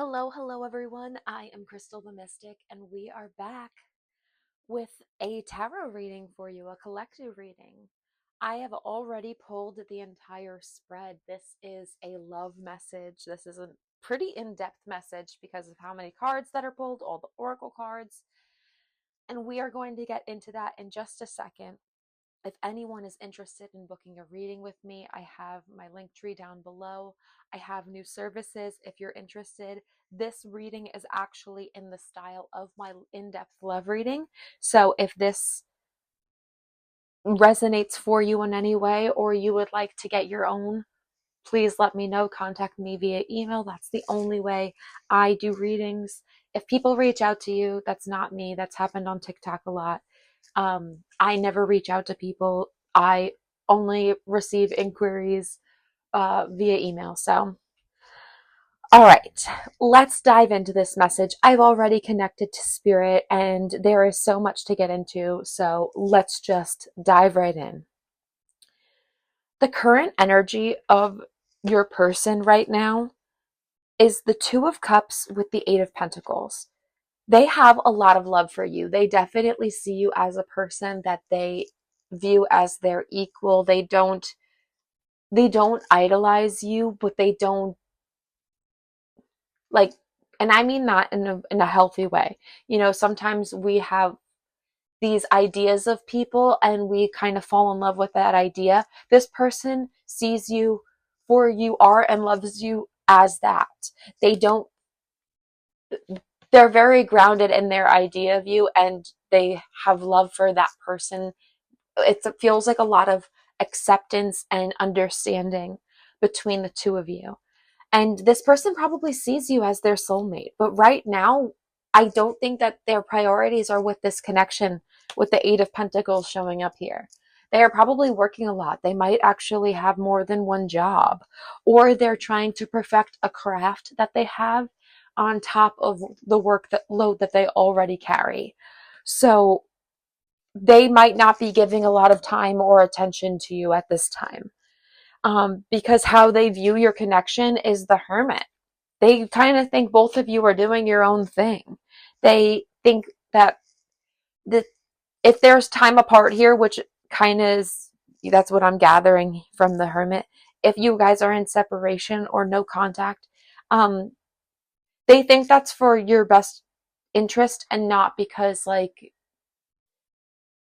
Hello everyone. I am Krystal the Mystic, and we are back with a tarot reading for you, a collective reading. I have already pulled the entire spread. This is a love message. This is a pretty in-depth message because of how many cards that are pulled, all the oracle cards, and we are going to get into that in just a second. If anyone is interested in booking a reading with me, I have my Linktree down below. I have new services if you're interested. This reading is actually in the style of my in-depth love reading. So if this resonates for you in any way, or you would like to get your own, please let me know. Contact me via email. That's the only way I do readings. If people reach out to you, that's not me. That's happened on TikTok a lot. I never reach out to people. I only receive inquiries via email. So, all right, let's dive into this message. I've already connected to spirit, and there is so much to get into. So let's just dive right in. The current energy of your person right now is the Two of Cups with the Eight of Pentacles. They have a lot of love for you. They definitely see you as a person that they view as their equal. They don't idolize you, but they don't like, and I mean that in a healthy way. You know, sometimes we have these ideas of people and we kind of fall in love with that idea. This person sees you for you are and loves you as that. They don't they're very grounded in their idea of you, and they have love for that person. It feels like a lot of acceptance and understanding between the two of you. And this person probably sees you as their soulmate. But right now, I don't think that their priorities are with this connection with the Eight of Pentacles showing up here. They are probably working a lot. They might actually have more than one job, or they're trying to perfect a craft that they have on top of the load that they already carry. So they might not be giving a lot of time or attention to you at this time, because how they view your connection is the Hermit. They kind of think both of you are doing your own thing. They think that if there's time apart here, which kind of is, that's what I'm gathering from the Hermit. If you guys are in separation or no contact, they think that's for your best interest and not because like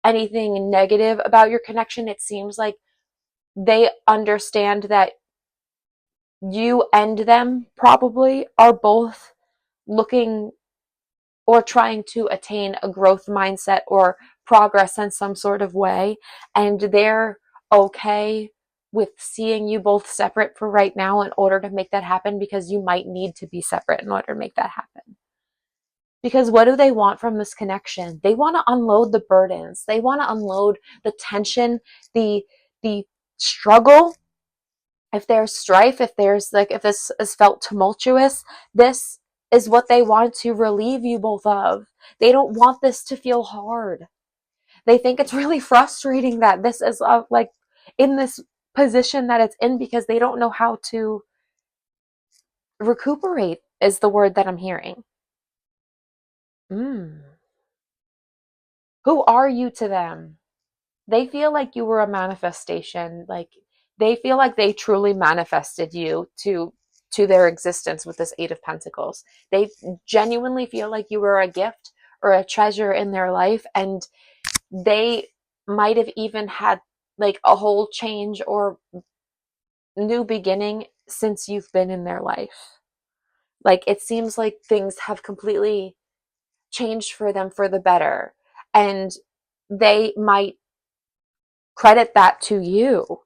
anything negative about your connection. It seems like they understand that you and them probably are both looking or trying to attain a growth mindset or progress in some sort of way, and they're okay with seeing you both separate for right now in order to make that happen, because you might need to be separate in order to make that happen. Because what do they want from this connection? They want to unload the burdens. They want to unload the tension, the struggle. If there's strife, if this is felt tumultuous, this is what they want to relieve you both of. They don't want this to feel hard. They think it's really frustrating that this is like in this position that it's in, because they don't know how to recuperate, is the word that I'm hearing. Who are you to them? They feel like you were a manifestation. Like they feel like they truly manifested you to their existence with this Eight of Pentacles. They genuinely feel like you were a gift or a treasure in their life, and they might have even had like a whole change or new beginning since you've been in their life. Like it seems like things have completely changed for them for the better, and they might credit that to you.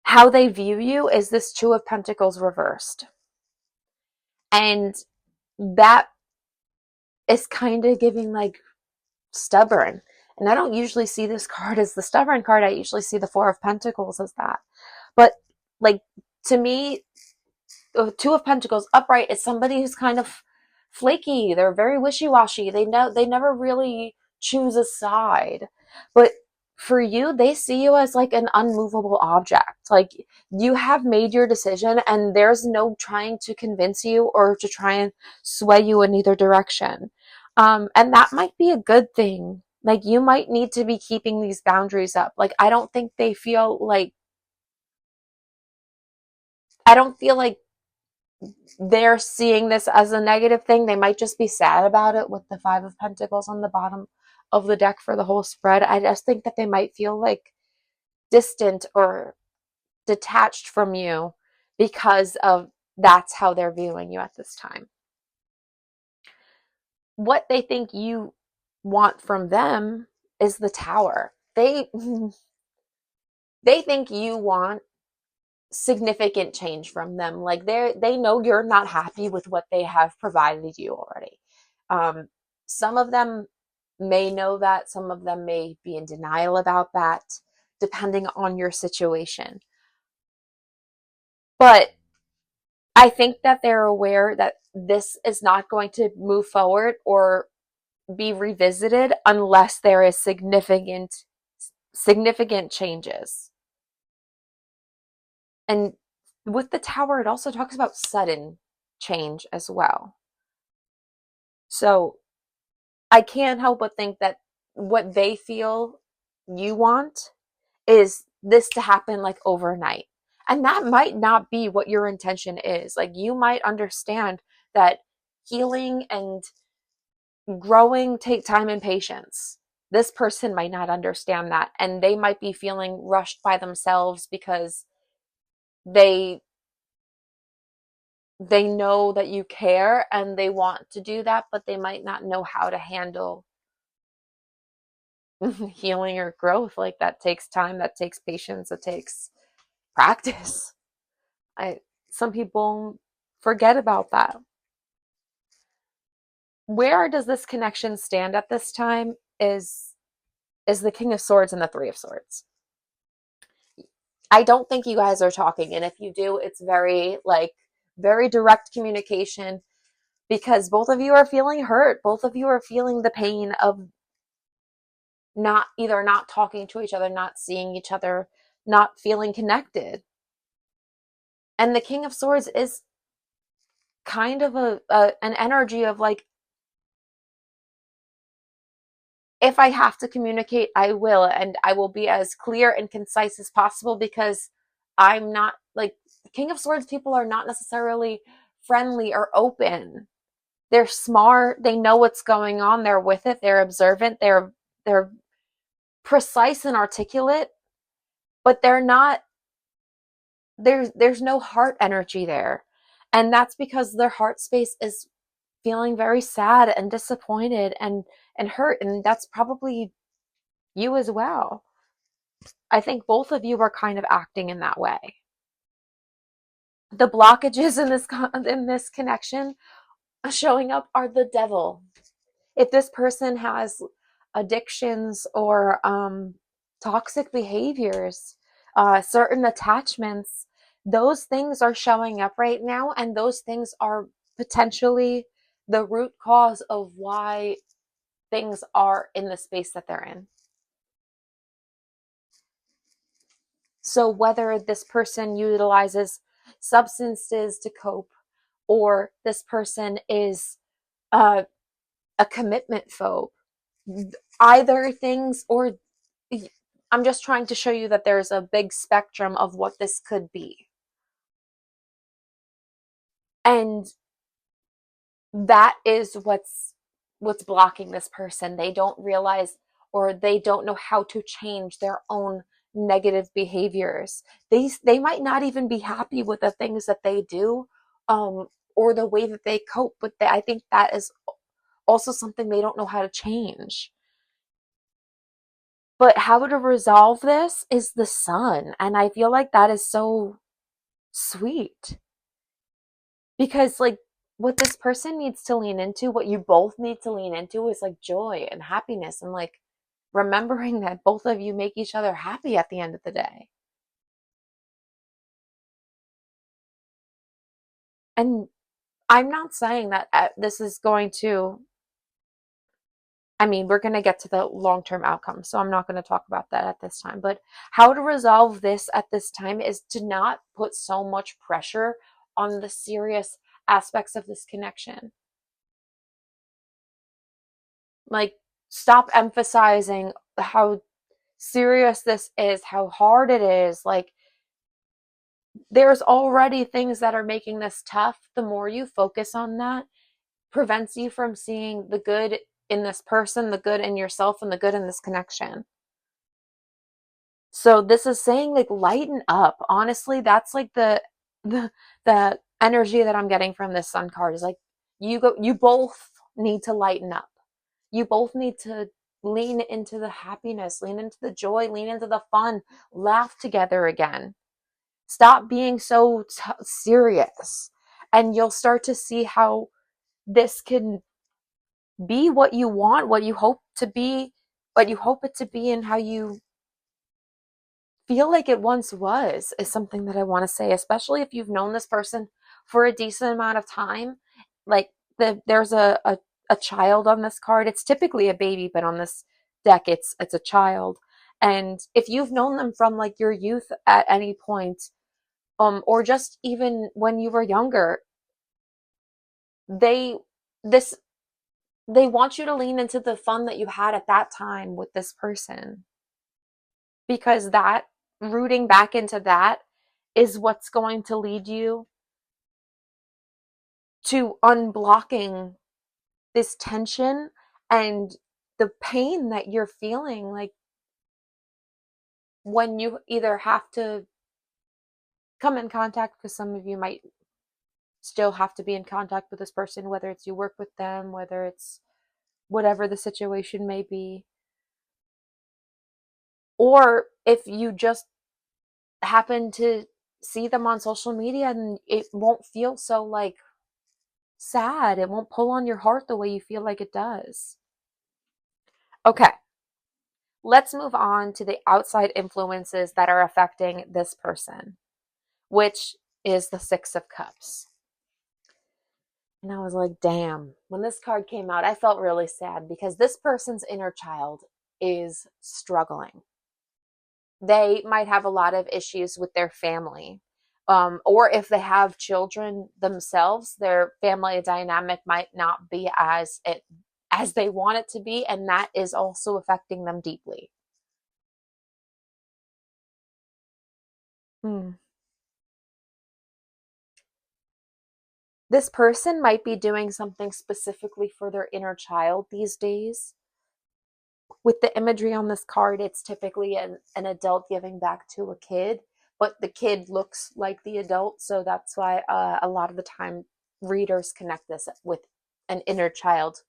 How they view you is this Two of Pentacles reversed. And that is kind of giving like stubborn. And I don't usually see this card as the stubborn card. I usually see the Four of Pentacles as that. But like to me, the Two of Pentacles upright is somebody who's kind of flaky. They're very wishy-washy. They never really choose a side. But for you, they see you as like an unmovable object. Like you have made your decision and there's no trying to convince you or to try and sway you in either direction. And that might be a good thing. Like you might need to be keeping these boundaries up. Like I don't feel like they're seeing this as a negative thing. They might just be sad about it with the Five of Pentacles on the bottom of the deck for the whole spread. I just think that they might feel like distant or detached from you because of that's how they're viewing you at this time. What they think you want from them is the Tower. They think you want significant change from them. Like they know you're not happy with what they have provided you already. Some of them may know that, some of them may be in denial about that, depending on your situation. But I think that they're aware that this is not going to move forward or be revisited unless there is significant changes. And with the Tower, it also talks about sudden change as well. So I can't help but think that what they feel you want is this to happen like overnight. And that might not be what your intention is. Like you might understand that healing and growing take time and patience. This person might not understand that, and they might be feeling rushed by themselves because they they know that you care and they want to do that, but they might not know how to handle healing or growth. Like that takes time, that takes patience, it takes practice. I Some people forget about that. Where does this connection stand at this time is the King of Swords and the Three of Swords. I don't think you guys are talking, and if you do, it's very direct communication because both of you are feeling hurt. Both of you are feeling the pain of not talking to each other, not seeing each other, not feeling connected. And the King of Swords is kind of an energy of like, if I have to communicate, I will, and I will be as clear and concise as possible because I'm not like King of Swords people are not necessarily friendly or open. They're smart, they know what's going on, they're with it, they're observant, they're precise and articulate, but they're not there's no heart energy there. And that's because their heart space is feeling very sad and disappointed and hurt, and that's probably you as well. I think both of you are kind of acting in that way. The blockages in this connection showing up are the devil. If this person has addictions or toxic behaviors, certain attachments, those things are showing up right now, and those things are potentially the root cause of why things are in the space that they're in. So whether this person utilizes substances to cope, or this person is a commitment phobe, either things, or I'm just trying to show you that there's a big spectrum of what this could be. And that is what's blocking this person. They don't realize, or they don't know how to change their own negative behaviors. They might not even be happy with the things that they do, or the way that they cope, but I think that is also something they don't know how to change. But how to resolve this is the Sun, and I feel like that is so sweet. Because like what this person needs to lean into, what you both need to lean into, is like joy and happiness, and like remembering that both of you make each other happy at the end of the day. And I'm not saying that this is going to I mean, we're going to get to the long-term outcome, so I'm not going to talk about that at this time. But how to resolve this at this time is to not put so much pressure on the serious aspects of this connection. Like, stop emphasizing how serious this is, how hard it is. Like, there's already things that are making this tough. The more you focus on that, prevents you from seeing the good in this person, the good in yourself, and the good in this connection. So this is saying, like, lighten up. Honestly, that's like the the energy that I'm getting from this sun card is like, you both need to lighten up. You both need to lean into the happiness, lean into the joy, lean into the fun, laugh together again. Stop being so serious, and you'll start to see how this can be what you want, what you hope to be, what you hope it to be, and how you feel like it once was, is something that I want to say, especially if you've known this person for a decent amount of time. Like, there's a child on this card. It's typically a baby, but on this deck it's a child. And if you've known them from like your youth at any point, or just even when you were younger, they this they want you to lean into the fun that you had at that time with this person, because that, rooting back into that, is what's going to lead you to unblocking this tension and the pain that you're feeling, like when you either have to come in contact, because some of you might still have to be in contact with this person, whether it's you work with them, whether it's whatever the situation may be, or if you just happen to see them on social media, and it won't feel so like sad. It won't pull on your heart the way you feel like it does. Okay, let's move on to the outside influences that are affecting this person, which is the Six of Cups. And I was like, damn, when this card came out, I felt really sad because this person's inner child is struggling. They might have a lot of issues with their family. Or if they have children themselves, their family dynamic might not be as they want it to be, and that is also affecting them deeply. Hmm. This person might be doing something specifically for their inner child these days. With the imagery on this card, it's typically an adult giving back to a kid, but the kid looks like the adult, so that's why a lot of the time readers connect this with an inner child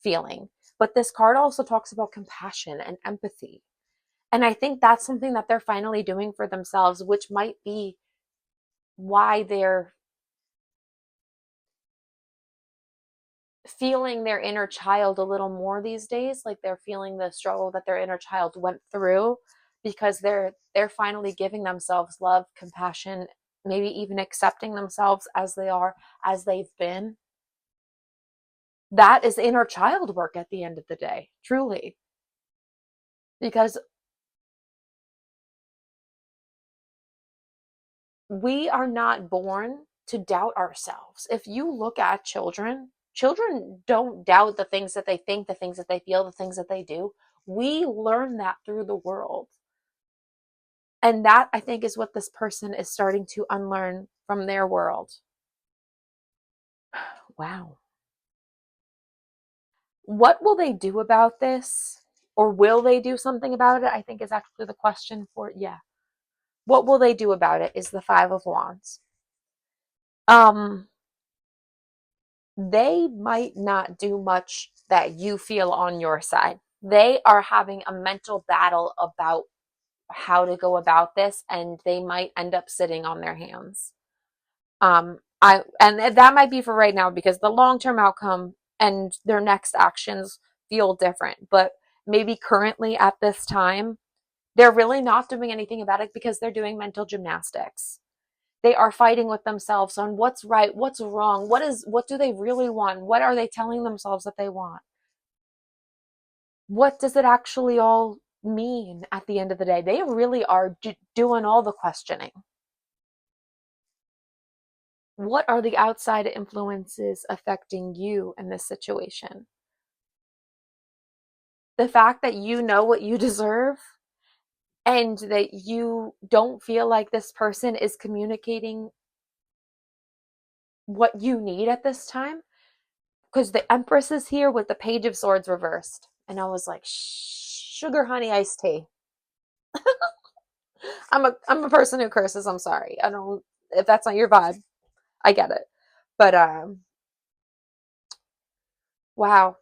feeling. But this card also talks about compassion and empathy. And I think that's something that they're finally doing for themselves, which might be why they're feeling their inner child a little more these days. Like, they're feeling the struggle that their inner child went through, because they're finally giving themselves love, compassion, maybe even accepting themselves as they are, as they've been. That is inner child work at the end of the day, truly. Because we are not born to doubt ourselves. If you look at children, children don't doubt the things that they think, the things that they feel, the things that they do. We learn that through the world. And that, I think, is what this person is starting to unlearn from their world. Wow. What will they do about this? Or will they do something about it? I think is actually the question for, yeah. What will they do about it is the Five of Wands. Um, they might not do much that you feel on your side. They are having a mental battle about how to go about this, and they might end up sitting on their hands. And that might be for right now, because the long-term outcome and their next actions feel different. But maybe currently at this time, they're really not doing anything about it because they're doing mental gymnastics. They are fighting with themselves on what's right, what's wrong, what do they really want, what are they telling themselves that they want. what does it actually all mean at the end of the day? They really are doing all the questioning. What are the outside influences affecting you in this situation? The fact that you know what you deserve and that you don't feel like this person is communicating what you need at this time, because the Empress is here with the Page of Swords reversed. And I was like, sugar honey iced tea. I'm a person who curses. I'm sorry. I don't, if that's not your vibe, I get it. But wow.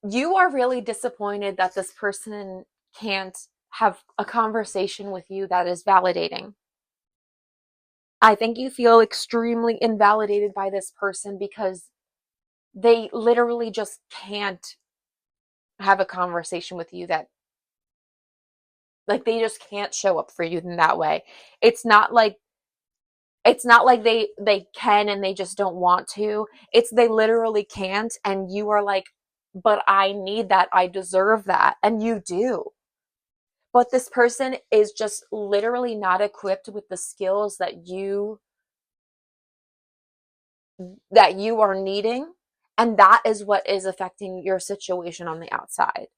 You are really disappointed that this person can't have a conversation with you that is validating. I think you feel extremely invalidated by this person because they literally just can't have a conversation with you that, like, they just can't show up for you in that way. It's not like they can and they just don't want to. It's they literally can't, and you are like, but I need that, I deserve that, and you do. But this person is just literally not equipped with the skills that you are needing, and that is what is affecting your situation on the outside.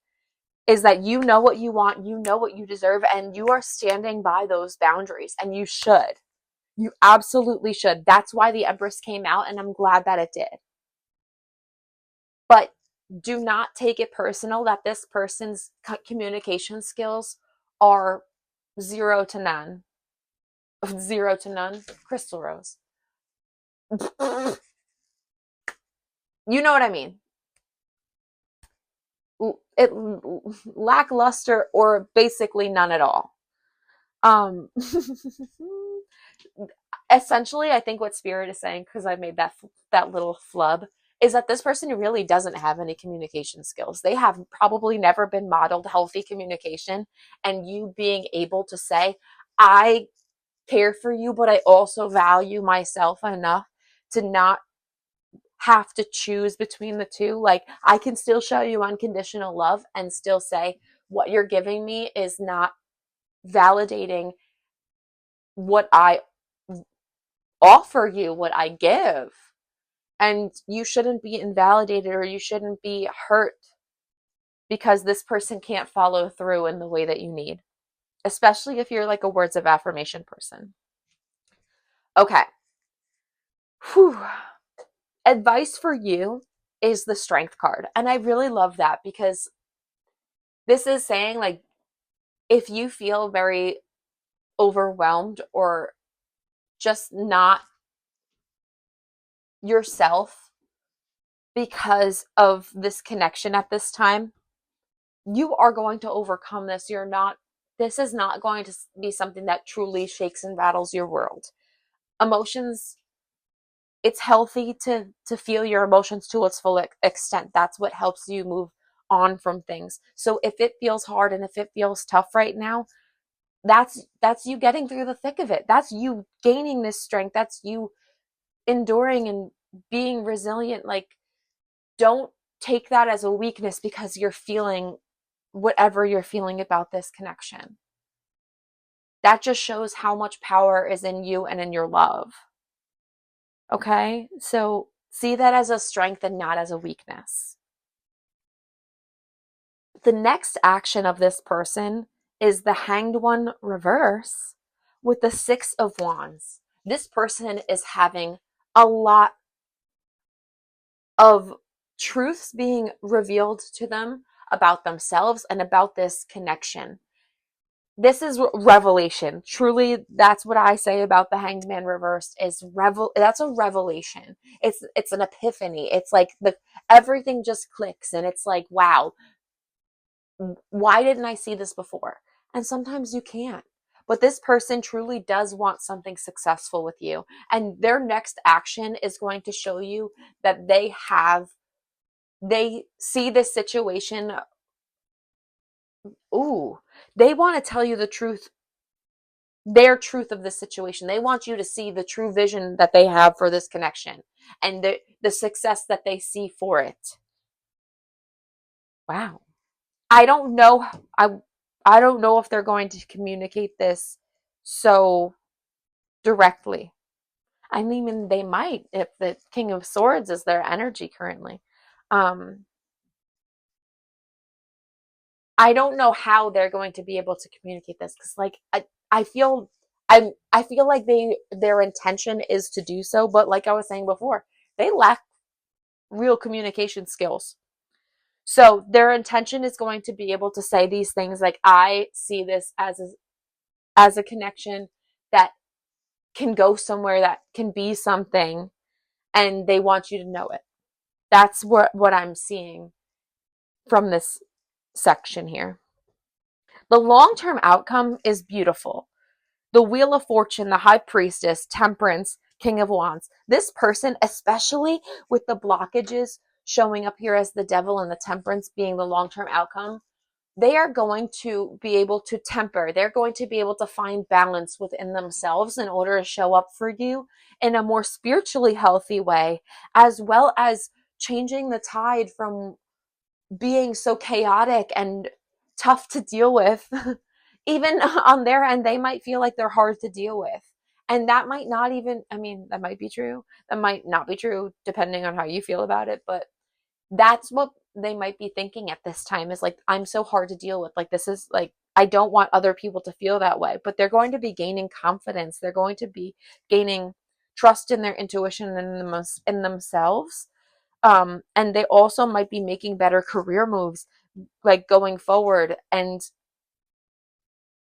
Is that you know what you want, you know what you deserve, and you are standing by those boundaries, and you should. You absolutely should. That's why the Empress came out, and I'm glad that it did. But do not take it personal that this person's communication skills are zero to none. Zero to none. Crystal Rose. You know what I mean. It lackluster or basically none at all. Um, essentially, I think what Spirit is saying, because I made that little flub, is that this person really doesn't have any communication skills. They have probably never been modeled healthy communication, and you being able to say, I care for you, but I also value myself enough to not have to choose between the two. Like, I can still show you unconditional love and still say what you're giving me is not validating what I offer you, what I give. And you shouldn't be invalidated or you shouldn't be hurt because this person can't follow through in the way that you need, especially if you're like a words of affirmation person. Okay. Whew. Advice for you is the Strength card. And I really love that because this is saying, like, if you feel very overwhelmed or just not yourself because of this connection at this time, you are going to overcome this. This is not going to be something that truly shakes and rattles your world. Emotions, it's healthy to feel your emotions to its full extent. That's what helps you move on from things. So if it feels hard and if it feels tough right now, that's you getting through the thick of it. That's you gaining this strength. That's you enduring and being resilient. Like, don't take that as a weakness because you're feeling whatever you're feeling about this connection. That just shows how much power is in you and in your love. Okay? So see that as a strength and not as a weakness. The next action of this person is the Hanged One reverse with the Six of Wands. This person is having a lot of truths being revealed to them about themselves and about this connection. This is revelation. Truly, that's what I say about the Hanged Man reversed is that's a revelation. It's an epiphany. It's like everything just clicks and it's like, wow, why didn't I see this before? And sometimes you can't. But this person truly does want something successful with you. And their next action is going to show you that they see this situation. Ooh, they want to tell you the truth, their truth of this situation. They want you to see the true vision that they have for this connection and the success that they see for it. Wow. I don't know. I don't know if they're going to communicate this so directly. I mean, they might if the King of Swords is their energy currently. Um, I don't know how they're going to be able to communicate this because, like, I feel I feel like their intention is to do so, but like I was saying before, they lack real communication skills. So their intention is going to be able to say these things like, I see this as a connection that can go somewhere, that can be something, and they want you to know it. That's what I'm seeing from this section here. The long-term outcome is beautiful. The Wheel of Fortune, the High Priestess, Temperance, King of Wands. This person, especially with the blockages showing up here as the Devil and the Temperance being the long-term outcome, they are going to be able to temper. They're going to be able to find balance within themselves in order to show up for you in a more spiritually healthy way, as well as changing the tide from being so chaotic and tough to deal with. Even on their end, they might feel like they're hard to deal with. And that might not even, I mean, that might be true. That might not be true depending on how you feel about it. But that's what they might be thinking at this time is like, I'm so hard to deal with. Like, this is like, I don't want other people to feel that way. But they're going to be gaining confidence. They're going to be gaining trust in their intuition and in themselves. And they also might be making better career moves, like going forward. And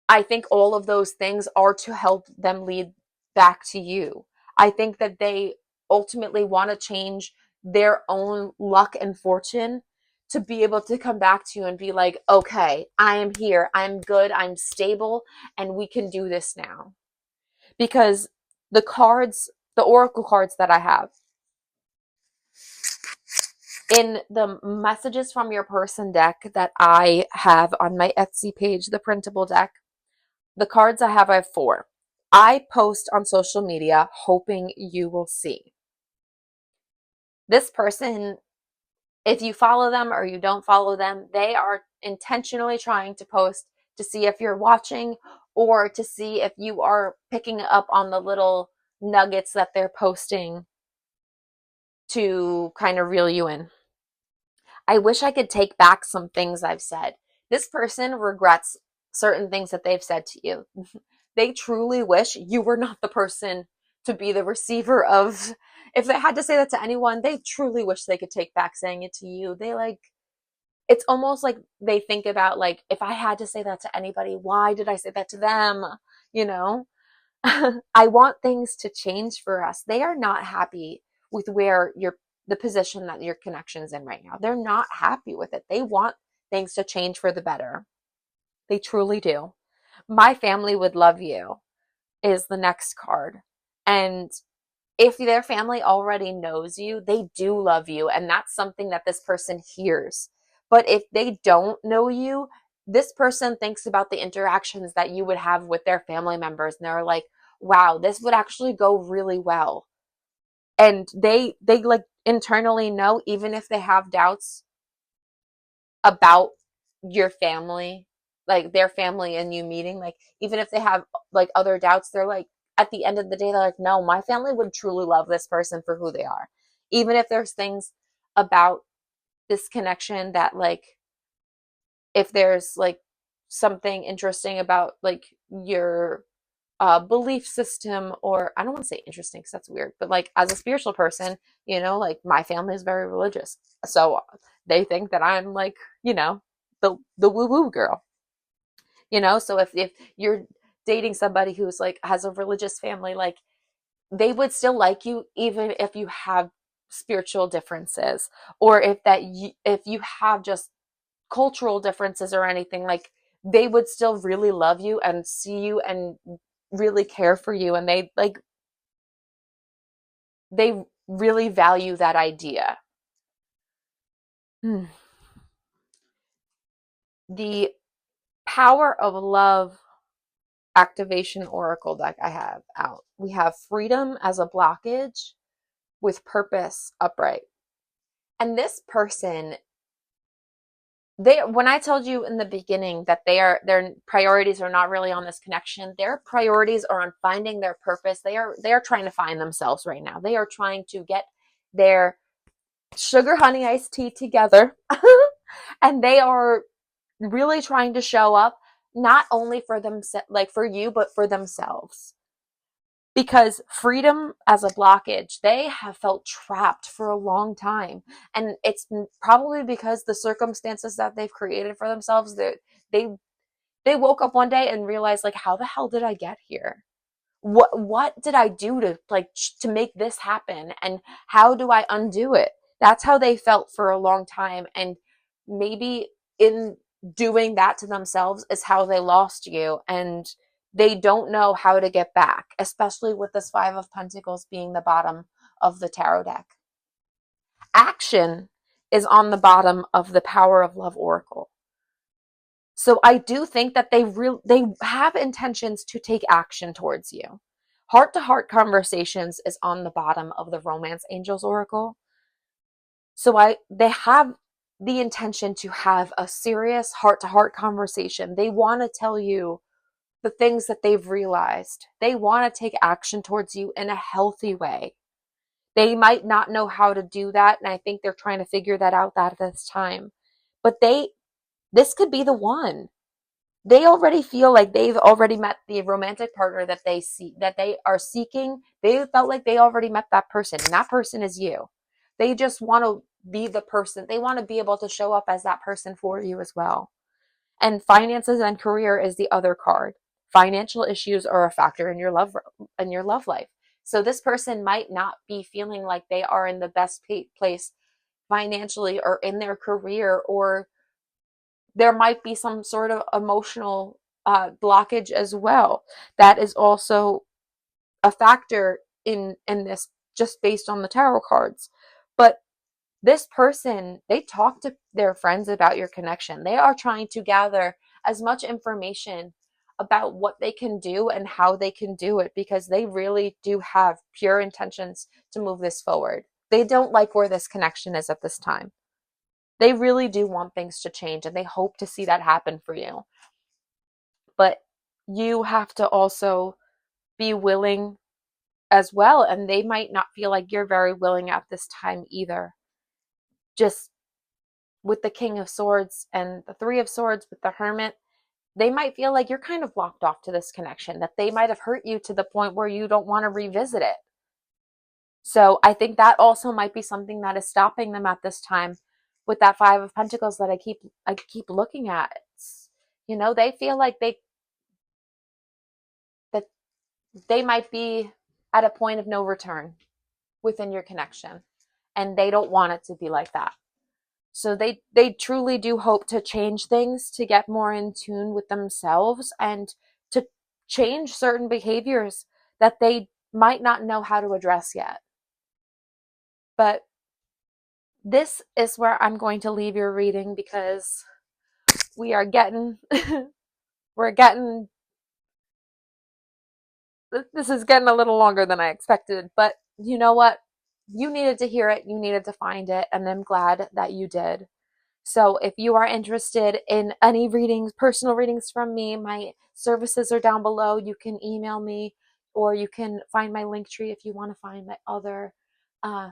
I think all of those things are to help them lead back to you. I think that they ultimately want to change their own luck and fortune to be able to come back to you and be like, okay, I am here, I'm good, I'm stable, and we can do this now. Because the cards, the oracle cards that I have, in the messages from your person deck that I have on my Etsy page, the printable deck, the cards I have 4. I post on social media hoping you will see. This person, if you follow them or you don't follow them, they are intentionally trying to post to see if you're watching or to see if you are picking up on the little nuggets that they're posting to kind of reel you in. I wish I could take back some things I've said. This person regrets certain things that they've said to you. They truly wish you were not the person to be the receiver of, if they had to say that to anyone, they truly wish they could take back saying it to you. They like, it's almost like they think about like, if I had to say that to anybody, why did I say that to them? You know, I want things to change for us. They are not happy with where the position that your connection is in right now. They're not happy with it. They want things to change for the better. They truly do. My family would love you is the next card. And if their family already knows you, they do love you. And that's something that this person hears. But if they don't know you, this person thinks about the interactions that you would have with their family members. And they're like, wow, this would actually go really well. And they like internally know, even if they have doubts about your family, like their family and you meeting, like even if they have like other doubts, they're like, at the end of the day, they're like, no, my family would truly love this person for who they are. Even if there's things about this connection that like, if there's like something interesting about like your belief system, or I don't want to say interesting because that's weird, but like as a spiritual person, you know, like my family is very religious. So they think that I'm like, you know, the woo woo girl, you know? So if you're dating somebody who's like has a religious family, like they would still like you even if you have spiritual differences, or if you have just cultural differences or anything, like they would still really love you and see you and really care for you, and they really value that idea. The Power of Love activation oracle deck I have out. We have freedom as a blockage with purpose upright. And this person when I told you in the beginning that their priorities are not really on this connection, their priorities are on finding their purpose. They are trying to find themselves right now. They are trying to get their sugar honey iced tea together and they are really trying to show up not only for them, like for you, but for themselves. Because freedom as a blockage, they have felt trapped for a long time, and it's probably because the circumstances that they've created for themselves, that they woke up one day and realized, like, how the hell did I get here? What did I do to, like, to make this happen, and how do I undo it? That's how they felt for a long time, and maybe in doing that to themselves is how they lost you, and they don't know how to get back, especially with this Five of Pentacles being the bottom of the tarot deck. Action is on the bottom of the Power of Love Oracle. So I do think that they have intentions to take action towards you. Heart-to-heart conversations is on the bottom of the Romance Angels Oracle. So they have the intention to have a serious heart-to-heart conversation. They want to tell you the things that they've realized. They want to take action towards you in a healthy way. They might not know how to do that, and I think they're trying to figure that out at this time. But this could be the one. They already feel like they've already met the romantic partner that they are seeking. They felt like they already met that person, and that person is you. They just want to be the person. They want to be able to show up as that person for you as well. And finances and career is the other card. Financial issues are a factor in your love life. So this person might not be feeling like they are in the best place financially or in their career, or there might be some sort of emotional blockage as well. That is also a factor in this, just based on the tarot cards. But this person, they talk to their friends about your connection. They are trying to gather as much information about what they can do and how they can do it, because they really do have pure intentions to move this forward. They don't like where this connection is at this time. They really do want things to change, and they hope to see that happen for you. But you have to also be willing as well, and they might not feel like you're very willing at this time either. Just with the King of Swords and the Three of Swords with the Hermit, they might feel like you're kind of blocked off to this connection, that they might have hurt you to the point where you don't want to revisit it. So I think that also might be something that is stopping them at this time with that Five of Pentacles that I keep looking at. They feel like that they might be at a point of no return within your connection, and they don't want it to be like that. So they truly do hope to change things, to get more in tune with themselves, and to change certain behaviors that they might not know how to address yet. But this is where I'm going to leave your reading, because we are getting this is getting a little longer than I expected, but you know what? You needed to hear it, you needed to find it, and I'm glad that you did. So if you are interested in any readings, personal readings from me, my services are down below. You can email me, or you can find my Linktree if you want to find my other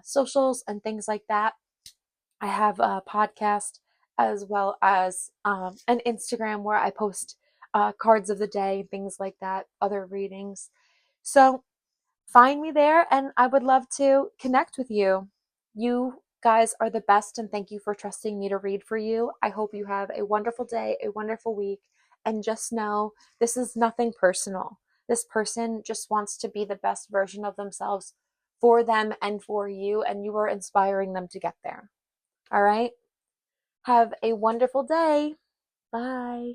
socials and things like that. I have a podcast as well as an Instagram where I post cards of the day, things like that, other readings. So find me there, and I would love to connect with you. You guys are the best, and thank you for trusting me to read for you. I hope you have a wonderful day, a wonderful week, and just know this is nothing personal. This person just wants to be the best version of themselves for them and for you, and you are inspiring them to get there. All right? Have a wonderful day. Bye.